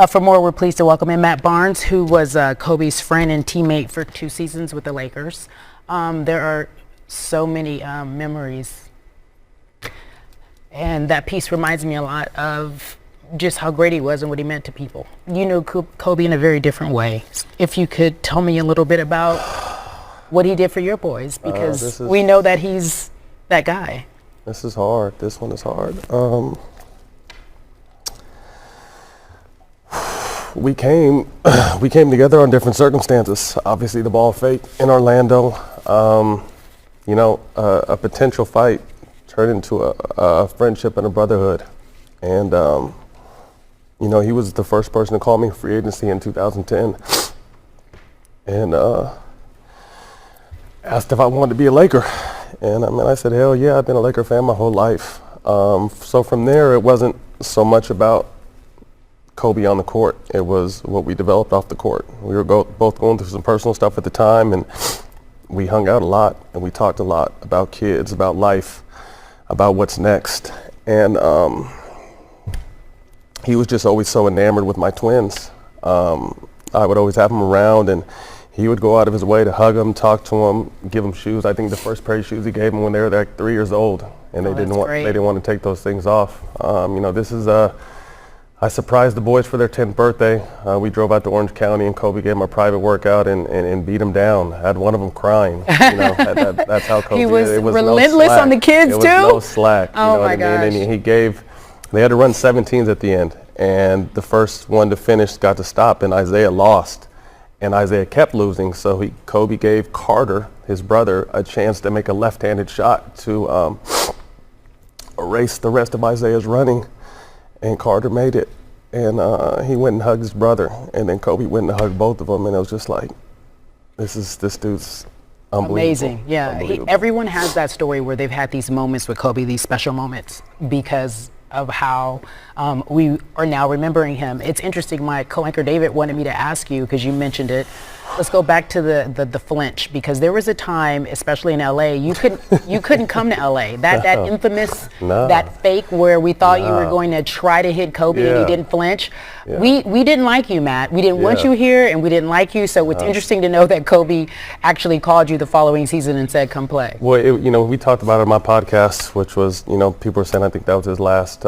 For more, we're pleased to welcome in Matt Barnes, who was Kobe's friend and teammate for 2 seasons with the Lakers. There are so many memories, and that piece reminds me a lot of just how great he was and what he meant to people. You knew Kobe in a very different way. If you could tell me a little bit about what he did for your boys, because we know that he's that guy. This is hard. This one is hard. We came together on different circumstances. Obviously, the ball fake in Orlando. A potential fight turned into a friendship and a brotherhood. And he was the first person to call me free agency in 2010, and asked if I wanted to be a Laker. And I said, hell yeah, I've been a Laker fan my whole life. So from there, it wasn't so much about Kobe on the court. It was what we developed off the court. We were both going through some personal stuff at the time, and we hung out a lot, and we talked a lot about kids, about life, about what's next. And he was just always so enamored with my twins. I would always have him around, and he would go out of his way to hug them, talk to them, give them shoes. I think the first pair of shoes he gave them when they were like 3 years old, and they didn't want to take those things off. I surprised the boys for their 10th birthday. We drove out to Orange County, and Kobe gave them a private workout and beat them down. I had one of them crying. That's how Kobe He was was relentless on the kids too. It was no slack. Oh my gosh. And they had to run 17s at the end, and the first one to finish got to stop, and Isaiah lost. And Isaiah kept losing, so Kobe gave Carter, his brother, a chance to make a left-handed shot to erase the rest of Isaiah's running, and Carter made it. And he went and hugged his brother, and then Kobe went and hugged both of them, and it was just like, this dude's unbelievable. Amazing, yeah. Unbelievable. Everyone has that story where they've had these moments with Kobe, these special moments, because of how we are now remembering him. It's interesting, my co-anchor David wanted me to ask you, because you mentioned it. Let's go back to the flinch, because there was a time, especially in LA, you couldn't come to LA. That infamous, that fake where we thought you were going to try to hit Kobe and you didn't flinch. Yeah. We didn't like you, Matt. We didn't want you here, and we didn't like you. So it's interesting to know that Kobe actually called you the following season and said, come play. Well, we talked about it on my podcast, which was, people were saying I think that was his last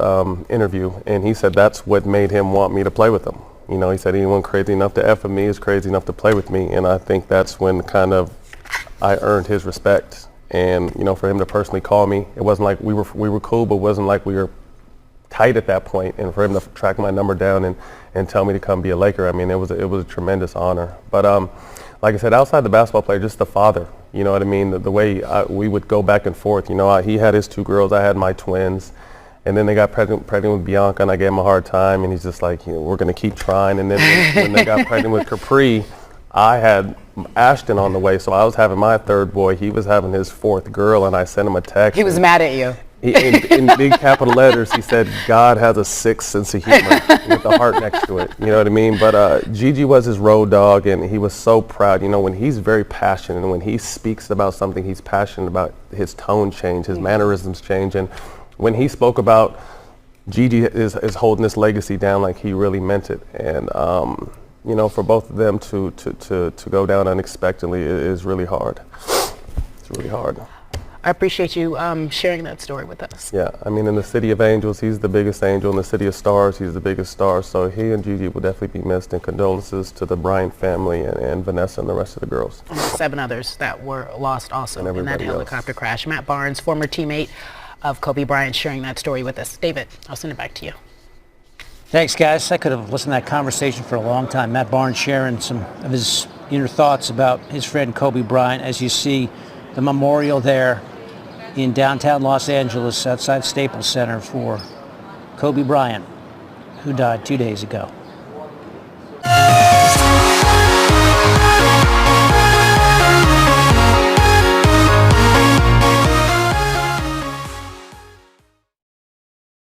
interview, and he said that's what made him want me to play with him. He said anyone crazy enough to F with me is crazy enough to play with me, and I think that's when kind of I earned his respect. And for him to personally call me, it wasn't like we were cool, but it wasn't like we were tight at that point. And for him to track my number down and tell me to come be a Laker, it was a tremendous honor. But like I said, outside the basketball player, just the father. You know what I mean? The way we would go back and forth. He had his 2 girls, I had my twins. And then they got pregnant with Bianca, and I gave him a hard time, and he's just like, we're going to keep trying. And then when they got pregnant with Capri, I had Ashton on the way, so I was having my 3rd boy. He was having his 4th girl, and I sent him a text. He was mad at you. In big capital letters, he said, God has a 6th sense of humor, with a heart next to it. You know what I mean? But Gigi was his road dog, and he was so proud. When he's very passionate, and when he speaks about something he's passionate about, his tone change, his mannerisms change. And when he spoke about Gigi is holding this legacy down, like he really meant it. And for both of them to go down unexpectedly is really hard. It's really hard. I appreciate you sharing that story with us. Yeah, in the City of Angels, he's the biggest angel. In the City of Stars, he's the biggest star. So he and Gigi will definitely be missed. And condolences to the Bryant family and Vanessa and the rest of the girls. And 7 others that were lost also in that helicopter crash. Matt Barnes, former teammate of Kobe Bryant, sharing that story with us. David, I'll send it back to you. Thanks, guys. I could have listened to that conversation for a long time. Matt Barnes sharing some of his inner thoughts about his friend Kobe Bryant. As you see the memorial there in downtown Los Angeles outside Staples Center for Kobe Bryant, who died 2 days ago.